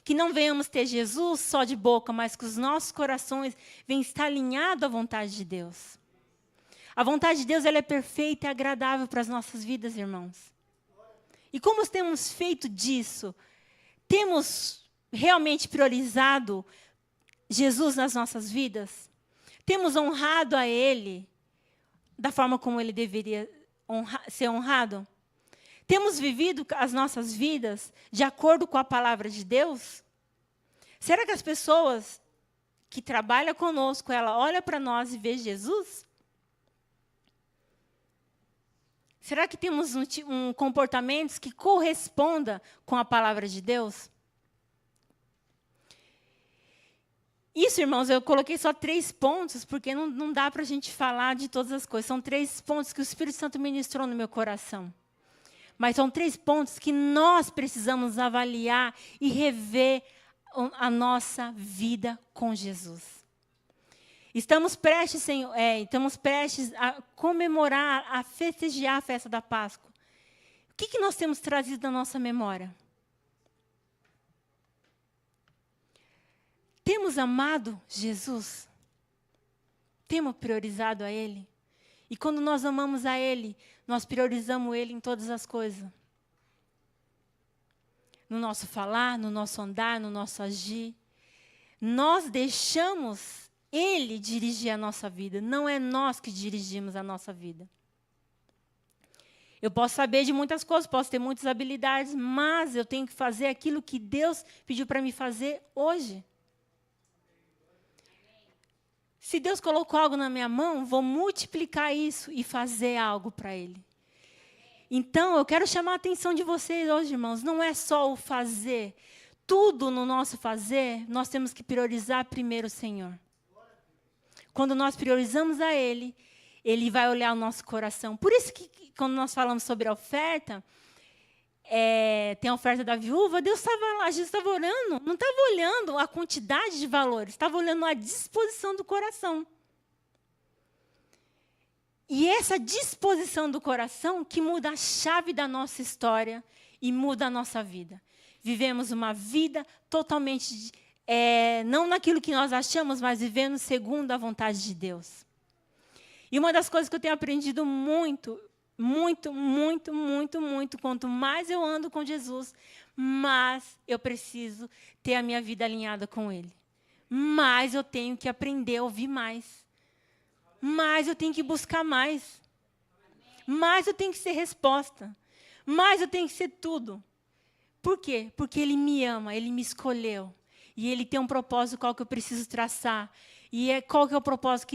Que não venhamos ter Jesus só de boca, mas que os nossos corações venham estar alinhados à vontade de Deus. A vontade de Deus ela é perfeita e agradável para as nossas vidas, irmãos. E como temos feito disso? Temos realmente priorizado Jesus nas nossas vidas? Temos honrado a Ele da forma como Ele deveria ser honrado? Temos vivido as nossas vidas de acordo com a palavra de Deus? Será que as pessoas que trabalham conosco, ela olha para nós e vê Jesus? Será que temos um comportamento que corresponda com a palavra de Deus? Isso, irmãos, eu coloquei só 3 pontos, porque não dá para a gente falar de todas as coisas. São 3 pontos que o Espírito Santo ministrou no meu coração. Mas são 3 pontos que nós precisamos avaliar e rever a nossa vida com Jesus. Estamos prestes a comemorar, a festejar a festa da Páscoa. O que nós temos trazido na nossa memória? Temos amado Jesus? Temos priorizado a Ele? E quando nós amamos a Ele, nós priorizamos Ele em todas as coisas. No nosso falar, no nosso andar, no nosso agir. Nós deixamos Ele dirigir a nossa vida. Não é nós que dirigimos a nossa vida. Eu posso saber de muitas coisas, posso ter muitas habilidades, mas eu tenho que fazer aquilo que Deus pediu para me fazer hoje. Se Deus colocou algo na minha mão, vou multiplicar isso e fazer algo para Ele. Então, eu quero chamar a atenção de vocês hoje, irmãos. Não é só o fazer. Tudo no nosso fazer, nós temos que priorizar primeiro o Senhor. Quando nós priorizamos a Ele, Ele vai olhar o nosso coração. Por isso que, quando nós falamos sobre a oferta, tem a oferta da viúva, Deus estava lá, Jesus estava orando, não estava olhando a quantidade de valores, estava olhando a disposição do coração. E essa disposição do coração que muda a chave da nossa história e muda a nossa vida. Vivemos uma vida totalmente, não naquilo que nós achamos, mas vivendo segundo a vontade de Deus. E uma das coisas que eu tenho aprendido muito, quanto mais eu ando com Jesus, mais eu preciso ter a minha vida alinhada com Ele. Mais eu tenho que aprender a ouvir mais. Mais eu tenho que buscar mais. Mais eu tenho que ser resposta. Mais eu tenho que ser tudo. Por quê? Porque Ele me ama, Ele me escolheu. E Ele tem um propósito qual que eu preciso traçar. E qual que é o propósito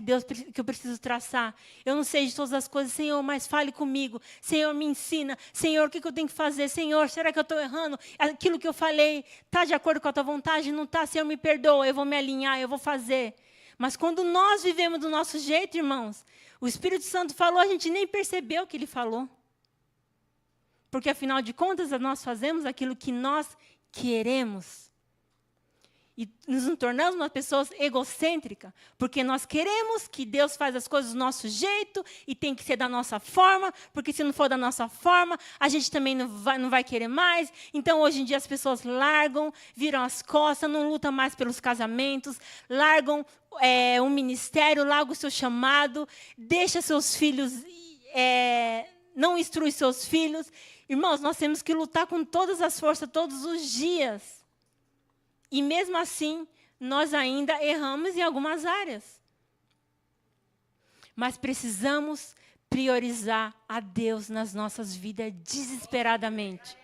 que eu preciso traçar? Eu não sei de todas as coisas, Senhor, mas fale comigo. Senhor, me ensina. Senhor, o que eu tenho que fazer? Senhor, será que eu estou errando? Aquilo que eu falei está de acordo com a tua vontade? Não está? Senhor, me perdoa, eu vou me alinhar, eu vou fazer. Mas quando nós vivemos do nosso jeito, irmãos, o Espírito Santo falou, a gente nem percebeu o que Ele falou. Porque, afinal de contas, nós fazemos aquilo que nós queremos. E nos tornamos uma pessoa egocêntrica, porque nós queremos que Deus faça as coisas do nosso jeito e tem que ser da nossa forma, porque se não for da nossa forma, a gente também não vai querer mais. Então, hoje em dia, as pessoas largam, viram as costas, não lutam mais pelos casamentos, largam o ministério, largam o seu chamado, deixa seus filhos, não instrui seus filhos. Irmãos, nós temos que lutar com todas as forças, todos os dias. E mesmo assim, nós ainda erramos em algumas áreas. Mas precisamos priorizar a Deus nas nossas vidas desesperadamente.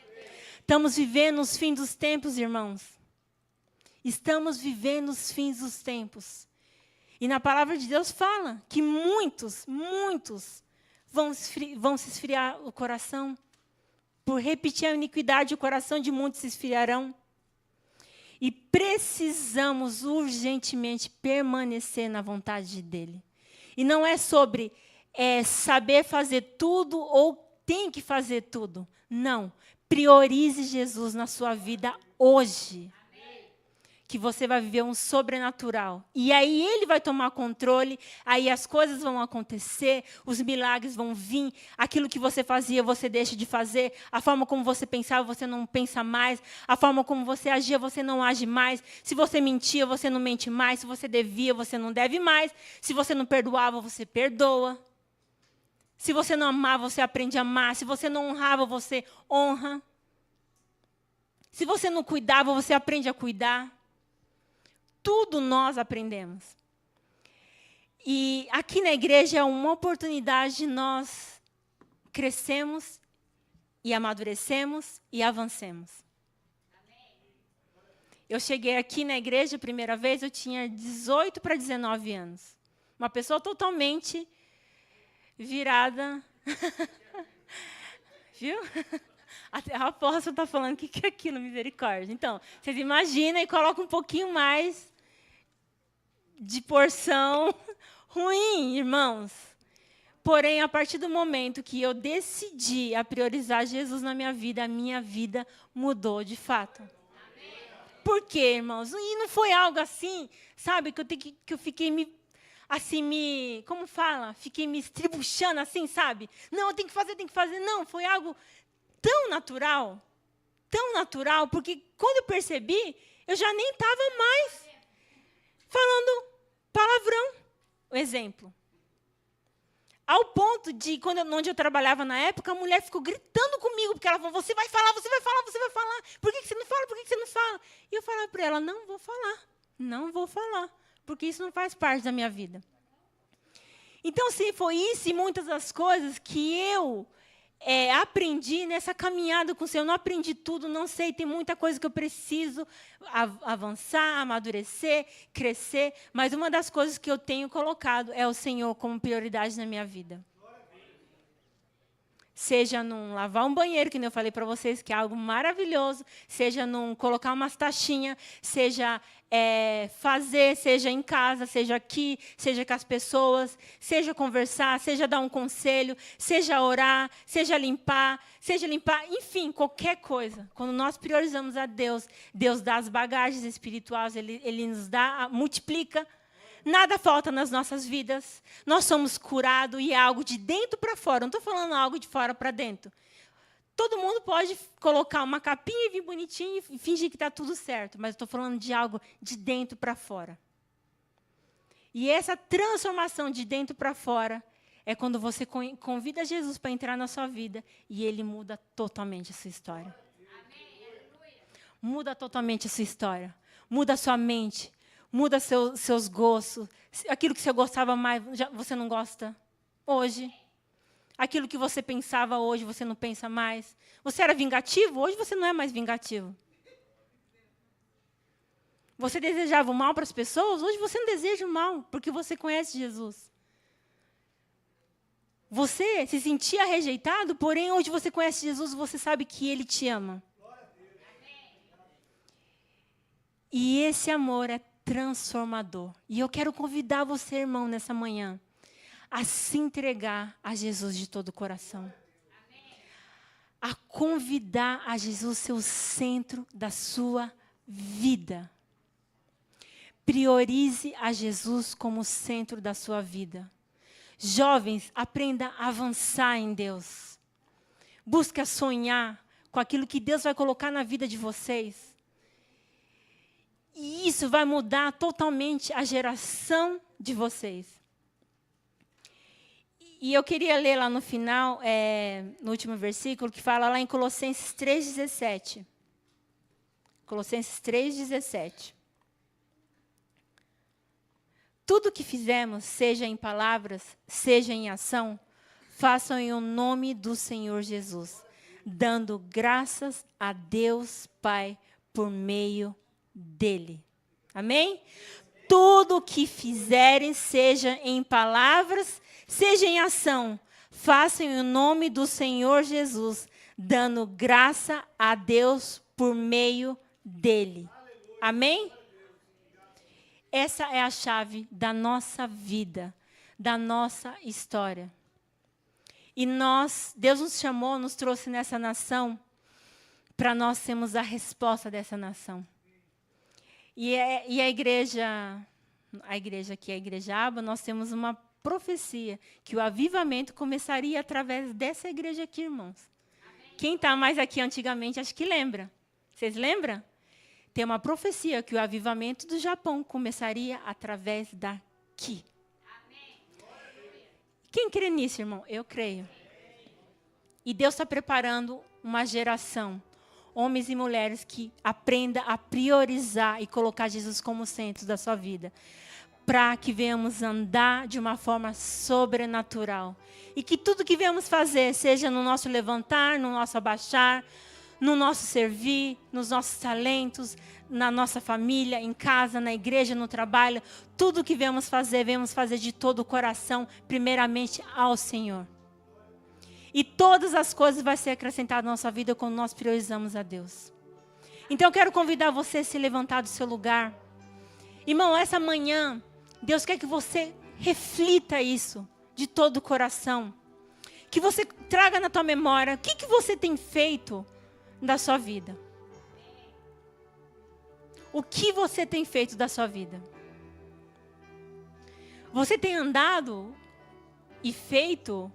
Estamos vivendo os fins dos tempos, irmãos. Estamos vivendo os fins dos tempos. E na palavra de Deus fala que muitos vão se esfriar o coração. Por repetir a iniquidade, o coração de muitos se esfriarão. E precisamos urgentemente permanecer na vontade dEle. E não é sobre saber fazer tudo ou tem que fazer tudo. Não. Priorize Jesus na sua vida hoje. Que você vai viver um sobrenatural. E aí Ele vai tomar controle, aí as coisas vão acontecer, os milagres vão vir, aquilo que você fazia, você deixa de fazer, a forma como você pensava, você não pensa mais, a forma como você agia, você não age mais, se você mentia, você não mente mais, se você devia, você não deve mais, se você não perdoava, você perdoa. Se você não amava, você aprende a amar, se você não honrava, você honra. Se você não cuidava, você aprende a cuidar. Tudo nós aprendemos. E aqui na igreja é uma oportunidade de nós crescemos e amadurecemos e avancemos. Eu cheguei aqui na igreja a primeira vez, eu tinha 18 para 19 anos. Uma pessoa totalmente virada. Viu? Até a apóstola está falando o que é aquilo, misericórdia. Então, vocês imaginam e colocam um pouquinho mais de porção ruim, irmãos. Porém, a partir do momento que eu decidi a priorizar Jesus na minha vida, a minha vida mudou de fato. Por quê, irmãos? E não foi algo assim, sabe, que eu fiquei como fala? Fiquei me estribuchando assim, sabe? Não, eu tenho que fazer. Não, foi algo tão natural, porque quando eu percebi, eu já nem estava mais falando palavrão. O exemplo. Ao ponto de, onde eu trabalhava na época, a mulher ficou gritando comigo, porque ela falou, você vai falar. Por que você não fala? E eu falava para ela, não vou falar, porque isso não faz parte da minha vida. Então, foi isso e muitas das coisas que eu aprendi nessa caminhada com o Senhor. Eu não aprendi tudo, não sei, tem muita coisa que eu preciso avançar, amadurecer, crescer. Mas uma das coisas que eu tenho colocado é o Senhor como prioridade na minha vida. Seja num lavar um banheiro, que nem eu falei para vocês, que é algo maravilhoso. Seja num colocar umas taxinhas, seja fazer, seja em casa, seja aqui, seja com as pessoas, seja conversar, seja dar um conselho, seja orar, seja limpar, enfim, qualquer coisa. Quando nós priorizamos a Deus, Deus dá as bagagens espirituais, Ele nos dá, multiplica. Nada falta nas nossas vidas. Nós somos curados e é algo de dentro para fora. Não estou falando algo de fora para dentro. Todo mundo pode colocar uma capinha e vir bonitinho e fingir que está tudo certo. Mas estou falando de algo de dentro para fora. E essa transformação de dentro para fora é quando você convida Jesus para entrar na sua vida e Ele muda totalmente a sua história. Muda totalmente a sua história. Muda a sua mente. Muda seus gostos. Aquilo que você gostava mais, você não gosta hoje. Aquilo que você pensava hoje, você não pensa mais. Você era vingativo, hoje você não é mais vingativo. Você desejava o mal para as pessoas, hoje você não deseja o mal, porque você conhece Jesus. Você se sentia rejeitado, porém hoje você conhece Jesus, você sabe que Ele te ama. E esse amor é transformador. E eu quero convidar você, irmão, nessa manhã, a se entregar a Jesus de todo o coração. A convidar a Jesus ser o centro da sua vida. Priorize a Jesus como o centro da sua vida. Jovens, aprenda a avançar em Deus. Busque a sonhar com aquilo que Deus vai colocar na vida de vocês. E isso vai mudar totalmente a geração de vocês. E eu queria ler lá no final, no último versículo, que fala lá em Colossenses 3,17. Colossenses 3,17. Tudo que fizemos, seja em palavras, seja em ação, façam em nome do Senhor Jesus, dando graças a Deus Pai por meio dele. Amém? Tudo o que fizerem, seja em palavras, seja em ação, façam em nome do Senhor Jesus, dando graça a Deus por meio dele. Amém? Essa é a chave da nossa vida, da nossa história. E Deus nos chamou, nos trouxe nessa nação, para nós sermos a resposta dessa nação. E a igreja aqui, a Igreja Aba, nós temos uma profecia que o avivamento começaria através dessa igreja aqui, irmãos. Amém. Quem está mais aqui antigamente, acho que lembra. Vocês lembram? Tem uma profecia que o avivamento do Japão começaria através daqui. Amém. Quem crê nisso, irmão? Eu creio. E Deus está preparando uma geração, homens e mulheres que aprenda a priorizar e colocar Jesus como centro da sua vida, para que venhamos andar de uma forma sobrenatural. E que tudo que venhamos fazer, seja no nosso levantar, no nosso abaixar, no nosso servir, nos nossos talentos, na nossa família, em casa, na igreja, no trabalho, tudo que venhamos fazer de todo o coração, primeiramente ao Senhor. E todas as coisas vão ser acrescentadas na nossa vida quando nós priorizamos a Deus. Então eu quero convidar você a se levantar do seu lugar. Irmão, essa manhã, Deus quer que você reflita isso de todo o coração. Que você traga na tua memória o que você tem feito da sua vida. O que você tem feito da sua vida? Você tem andado e feito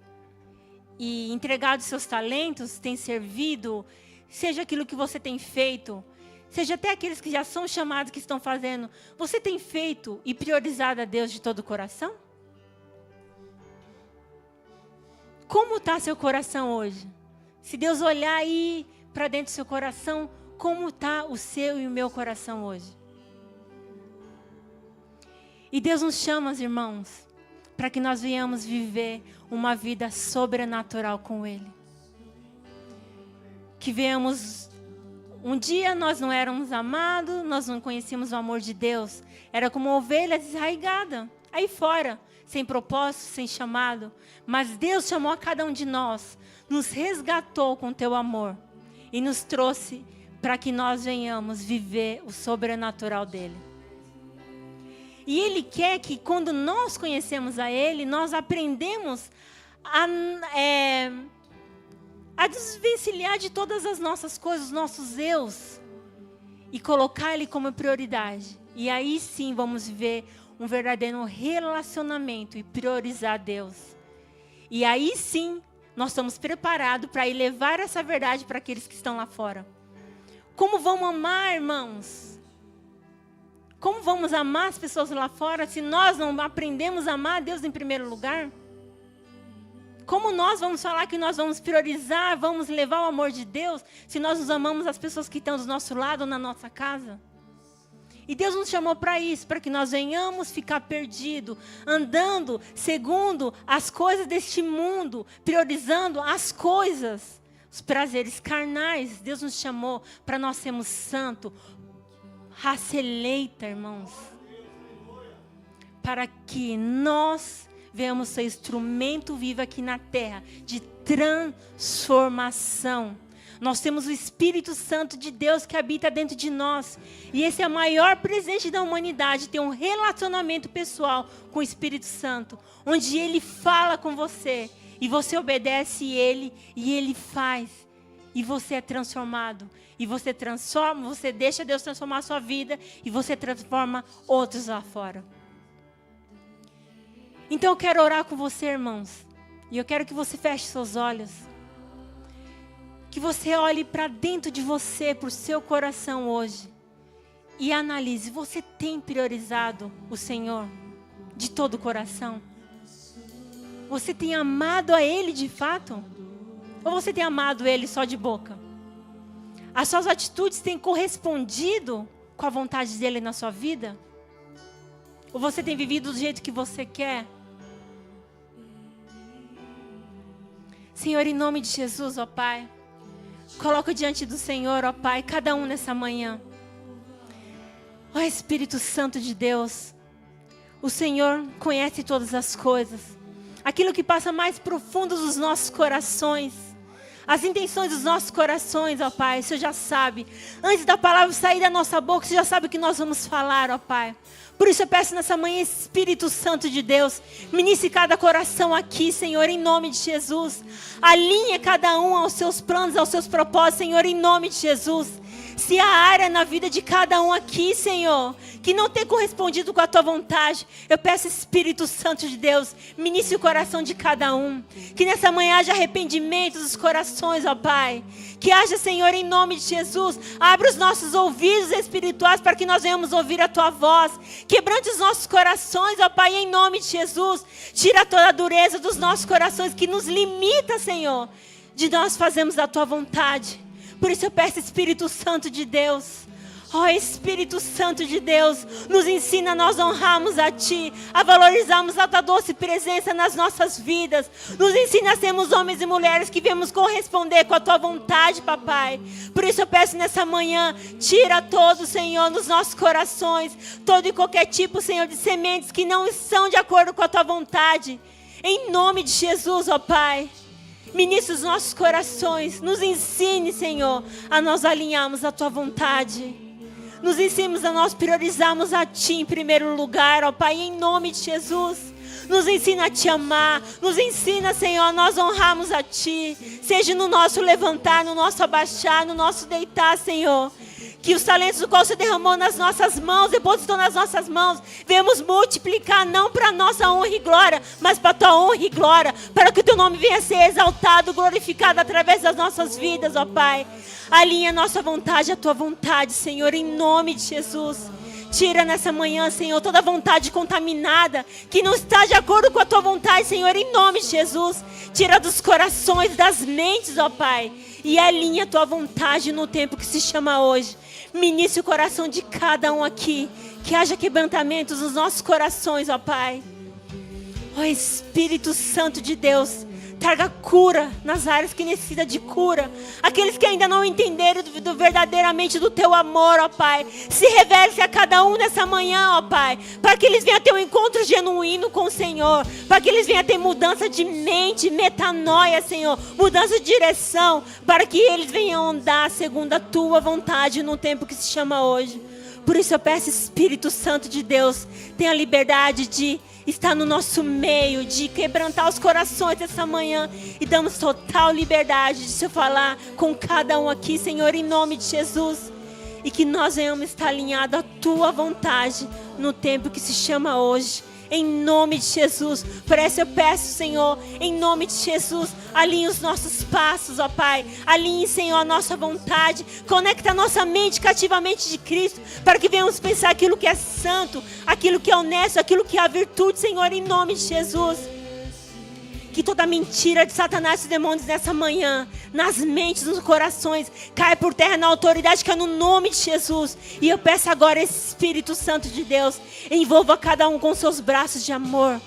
e entregado seus talentos, tem servido, seja aquilo que você tem feito, seja até aqueles que já são chamados, que estão fazendo, você tem feito e priorizado a Deus de todo o coração? Como está seu coração hoje? Se Deus olhar aí para dentro do seu coração, como está o seu e o meu coração hoje? E Deus nos chama, irmãos, para que nós venhamos viver uma vida sobrenatural com Ele. que venhamos... Um dia nós não éramos amados, nós não conhecíamos o amor de Deus. Era como uma ovelha desarraigada, aí fora, sem propósito, sem chamado. Mas Deus chamou a cada um de nós, nos resgatou com teu amor e nos trouxe para que nós venhamos viver o sobrenatural dele. E Ele quer que quando nós conhecemos a Ele, nós aprendemos a desvencilhar de todas as nossas coisas, os nossos eus, e colocar Ele como prioridade. E aí sim vamos viver um verdadeiro relacionamento e priorizar Deus. E aí sim nós estamos preparados para ir levar essa verdade para aqueles que estão lá fora. Como vamos amar, irmãos? Como vamos amar as pessoas lá fora se nós não aprendemos a amar a Deus em primeiro lugar? Como nós vamos falar que nós vamos priorizar, vamos levar o amor de Deus, se nós nos amamos as pessoas que estão do nosso lado ou na nossa casa? E Deus nos chamou para isso, para que nós venhamos ficar perdidos, andando segundo as coisas deste mundo, priorizando as coisas, os prazeres carnais. Deus nos chamou para nós sermos santos, raça eleita, irmãos, para que nós venhamos ser instrumento vivo aqui na terra de transformação. Nós temos o Espírito Santo de Deus que habita dentro de nós. E esse é o maior presente da humanidade, ter um relacionamento pessoal com o Espírito Santo, onde Ele fala com você, e você obedece Ele, e Ele faz, e você é transformado. E você transforma, você deixa Deus transformar a sua vida, e você transforma outros lá fora. Então eu quero orar com você, irmãos. E eu quero que você feche seus olhos. Que você olhe para dentro de você, para o seu coração hoje. E analise, você tem priorizado o Senhor de todo o coração? Você tem amado a Ele de fato? Ou você tem amado Ele só de boca? As suas atitudes têm correspondido com a vontade dEle na sua vida? Ou você tem vivido do jeito que você quer? Senhor, em nome de Jesus, ó Pai, coloco diante do Senhor, ó Pai, cada um nessa manhã. Ó Espírito Santo de Deus, o Senhor conhece todas as coisas, aquilo que passa mais profundo dos nossos corações, as intenções dos nossos corações, ó Pai, o Senhor já sabe. Antes da palavra sair da nossa boca, o Senhor já sabe o que nós vamos falar, ó Pai. Por isso eu peço nessa manhã, Espírito Santo de Deus, ministre cada coração aqui, Senhor, em nome de Jesus. Alinhe cada um aos seus planos, aos seus propósitos, Senhor, em nome de Jesus. Se há área na vida de cada um aqui, Senhor, que não tem correspondido com a Tua vontade, eu peço, Espírito Santo de Deus, ministre o coração de cada um. Que nessa manhã haja arrependimento dos corações, ó Pai. Que haja, Senhor, em nome de Jesus, abre os nossos ouvidos espirituais para que nós venhamos ouvir a Tua voz. Quebrante os nossos corações, ó Pai, em nome de Jesus. Tira toda a dureza dos nossos corações que nos limita, Senhor, de nós fazermos a Tua vontade. Por isso eu peço, Espírito Santo de Deus, ó Espírito Santo de Deus, nos ensina a nós honrarmos a Ti, a valorizarmos a Tua doce presença nas nossas vidas. Nos ensina a sermos homens e mulheres que viemos corresponder com a Tua vontade, Papai. Por isso eu peço nessa manhã, tira todo, Senhor, nos nossos corações, todo e qualquer tipo, Senhor, de sementes que não estão de acordo com a Tua vontade. Em nome de Jesus, ó Pai. Ministre os nossos corações, nos ensine, Senhor, a nós alinharmos a Tua vontade. Nos ensine a nós priorizarmos a Ti em primeiro lugar, ó Pai, em nome de Jesus. Nos ensina a Te amar, nos ensina, Senhor, a nós honrarmos a Ti. Seja no nosso levantar, no nosso abaixar, no nosso deitar, Senhor. Que os talentos do qual você derramou nas nossas mãos, depositou nas nossas mãos, venhamos multiplicar, não para a nossa honra e glória, mas para a Tua honra e glória, para que o Teu nome venha a ser exaltado, glorificado através das nossas vidas, ó Pai. Alinha a nossa vontade à Tua vontade, Senhor, em nome de Jesus. Tira nessa manhã, Senhor, toda vontade contaminada, que não está de acordo com a Tua vontade, Senhor, em nome de Jesus. Tira dos corações, das mentes, ó Pai, e alinha a Tua vontade no tempo que se chama hoje. Ministre o coração de cada um aqui, que haja quebrantamentos nos nossos corações, ó Pai. Ó Espírito Santo de Deus, Traga cura nas áreas que necessitam de cura. Aqueles que ainda não entenderam verdadeiramente do teu amor, ó Pai. Se revele a cada um nessa manhã, ó Pai. Para que eles venham ter um encontro genuíno com o Senhor. Para que eles venham ter mudança de mente, metanoia, Senhor. Mudança de direção. Para que eles venham andar segundo a tua vontade no tempo que se chama hoje. Por isso eu peço, Espírito Santo de Deus, tenha liberdade de estar no nosso meio, de quebrantar os corações dessa manhã. E damos total liberdade de se falar com cada um aqui, Senhor, em nome de Jesus. E que nós venhamos estar alinhados à tua vontade no tempo que se chama hoje. Em nome de Jesus. Por isso eu peço, Senhor, em nome de Jesus, alinhe os nossos passos, ó Pai. Alinhe, Senhor, a nossa vontade. Conecta a nossa mente cativamente de Cristo, para que venhamos pensar aquilo que é santo, aquilo que é honesto, aquilo que é a virtude, Senhor, em nome de Jesus. Que toda mentira de Satanás e demônios nessa manhã, nas mentes, nos corações, caia por terra na autoridade que é no nome de Jesus. E eu peço agora, esse Espírito Santo de Deus, envolva cada um com seus braços de amor.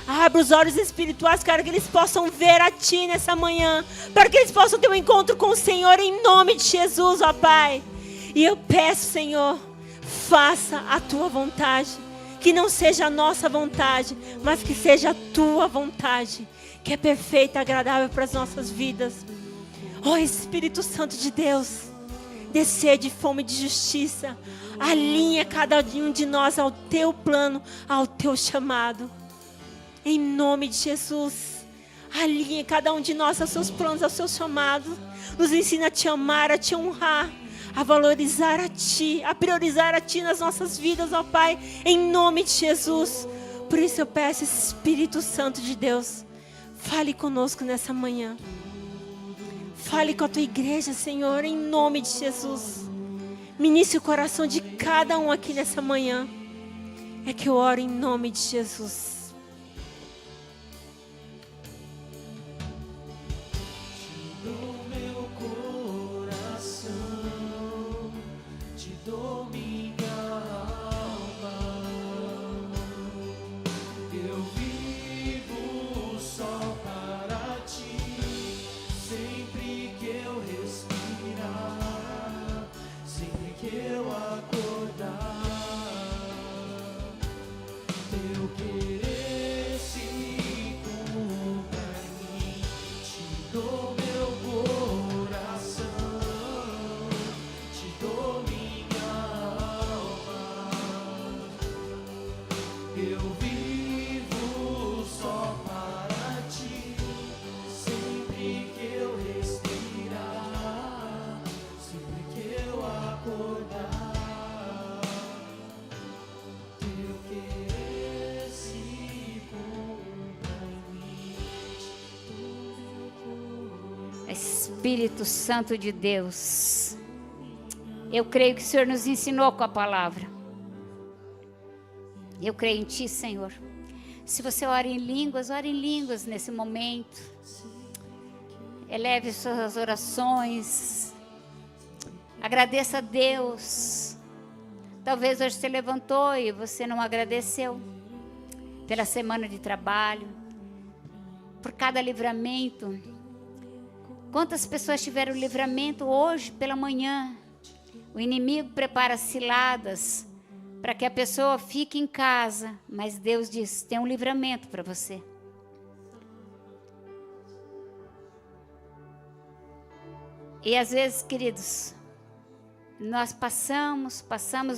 Abra os olhos espirituais para que eles possam ver a Ti nessa manhã, para que eles possam ter um encontro com o Senhor em nome de Jesus, ó Pai. E eu peço, Senhor, faça a Tua vontade. Que não seja a nossa vontade, mas que seja a Tua vontade, que é perfeita e agradável para as nossas vidas. Ó Espírito Santo de Deus, dê sede e fome de justiça. Alinha cada um de nós ao Teu plano, ao Teu chamado. Em nome de Jesus, alinha cada um de nós aos Seus planos, aos Seus chamados. Nos ensina a Te amar, a Te honrar, a valorizar a Ti, a priorizar a Ti nas nossas vidas, ó Pai, em nome de Jesus. Por isso eu peço, Espírito Santo de Deus, fale conosco nessa manhã. Fale com a Tua igreja, Senhor, em nome de Jesus. Ministre o coração de cada um aqui nessa manhã. É que eu oro em nome de Jesus. Espírito Santo de Deus, eu creio que o Senhor nos ensinou com a palavra. Eu creio em Ti, Senhor. Se você ora em línguas nesse momento. Eleve suas orações. Agradeça a Deus. Talvez hoje você levantou e você não agradeceu pela semana de trabalho, por cada livramento. Quantas pessoas tiveram livramento hoje pela manhã? O inimigo prepara ciladas para que a pessoa fique em casa, mas Deus diz, tem um livramento para você. E às vezes, queridos, nós passamos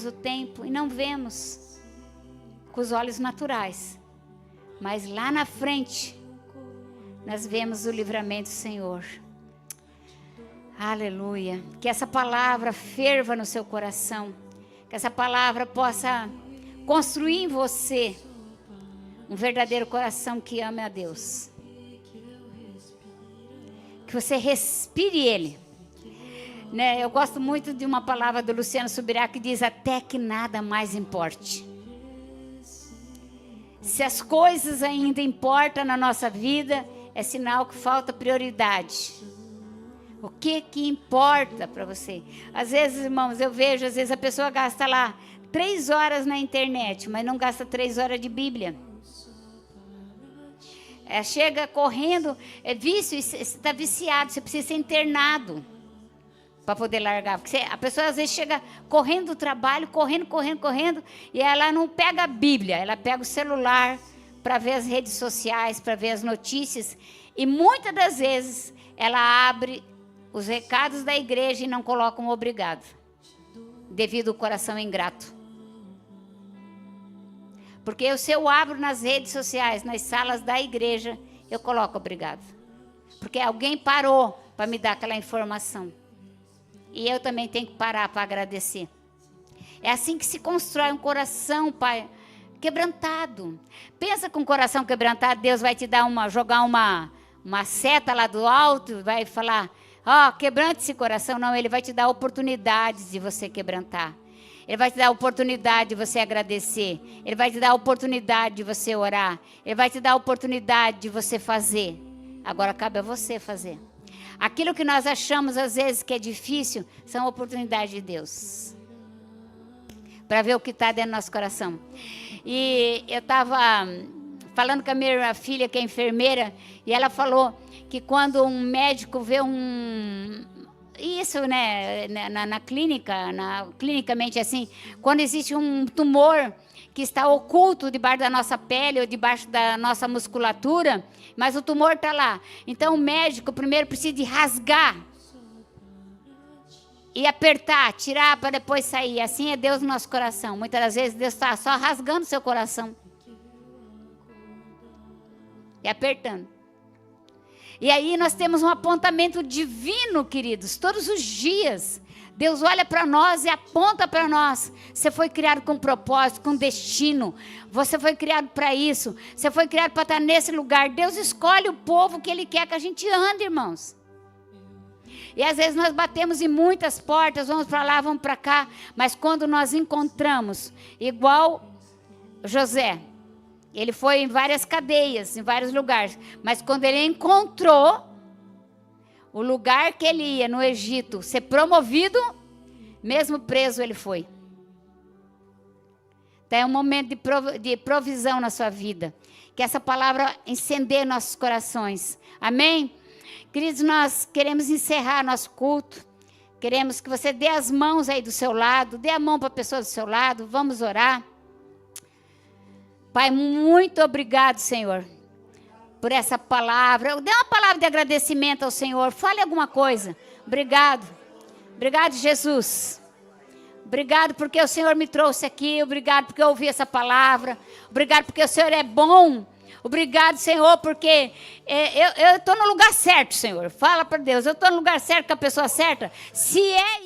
o tempo e não vemos com os olhos naturais, mas lá na frente nós vemos o livramento do Senhor. Aleluia. Que essa palavra ferva no seu coração. Que essa palavra possa construir em você um verdadeiro coração que ame a Deus. Que você respire Ele. Né? Eu gosto muito de uma palavra do Luciano Subirá que diz: até que nada mais importe. Se as coisas ainda importam na nossa vida, é sinal que falta prioridade. O que importa para você? Às vezes, irmãos, eu vejo, às vezes a pessoa gasta lá 3 horas na internet, mas não gasta 3 horas de Bíblia. Chega correndo, é vício, você está viciado, você precisa ser internado para poder largar. Porque a pessoa às vezes chega correndo do trabalho, correndo, e ela não pega a Bíblia, ela pega o celular para ver as redes sociais, para ver as notícias, e muitas das vezes ela abre os recados da igreja e não coloca um obrigado, devido ao coração ingrato. Porque se eu abro nas redes sociais, nas salas da igreja, eu coloco obrigado. Porque alguém parou para me dar aquela informação. E eu também tenho que parar para agradecer. É assim que se constrói um coração, Pai, quebrantado. Pensa com o coração quebrantado, Deus vai te dar jogar uma seta lá do alto, vai falar, quebrante esse coração. Não, Ele vai te dar oportunidades de você quebrantar. Ele vai te dar a oportunidade de você agradecer. Ele vai te dar a oportunidade de você orar. Ele vai te dar a oportunidade de você fazer. Agora cabe a você fazer. Aquilo que nós achamos às vezes que é difícil, são oportunidades de Deus. Para ver o que está dentro do nosso coração. E eu estava falando com a minha filha, que é enfermeira, e ela falou que quando um médico vê isso, né, na clínica, clinicamente assim, quando existe um tumor que está oculto debaixo da nossa pele ou debaixo da nossa musculatura, mas o tumor está lá. Então o médico primeiro precisa de rasgar e apertar, tirar para depois sair. Assim é Deus no nosso coração. Muitas das vezes Deus está só rasgando seu coração e apertando. E aí nós temos um apontamento divino, queridos, todos os dias. Deus olha para nós e aponta para nós. Você foi criado com propósito, com destino. Você foi criado para isso. Você foi criado para estar nesse lugar. Deus escolhe o povo que Ele quer que a gente ande, irmãos. E às vezes nós batemos em muitas portas, vamos para lá, vamos para cá. Mas quando nós encontramos, igual José, ele foi em várias cadeias, em vários lugares. Mas quando ele encontrou o lugar que ele ia no Egito ser promovido, mesmo preso ele foi. Então é um momento de provisão na sua vida. Que essa palavra incendeie nossos corações. Amém? Queridos, nós queremos encerrar nosso culto. Queremos que você dê as mãos aí do seu lado. Dê a mão para a pessoa do seu lado. Vamos orar. Pai, muito obrigado, Senhor, por essa palavra. Dê uma palavra de agradecimento ao Senhor. Fale alguma coisa. Obrigado. Obrigado, Jesus. Obrigado porque o Senhor me trouxe aqui. Obrigado porque eu ouvi essa palavra. Obrigado porque o Senhor é bom. Obrigado, Senhor, porque eu estou no lugar certo, Senhor. Fala para Deus, eu estou no lugar certo com a pessoa certa. Se é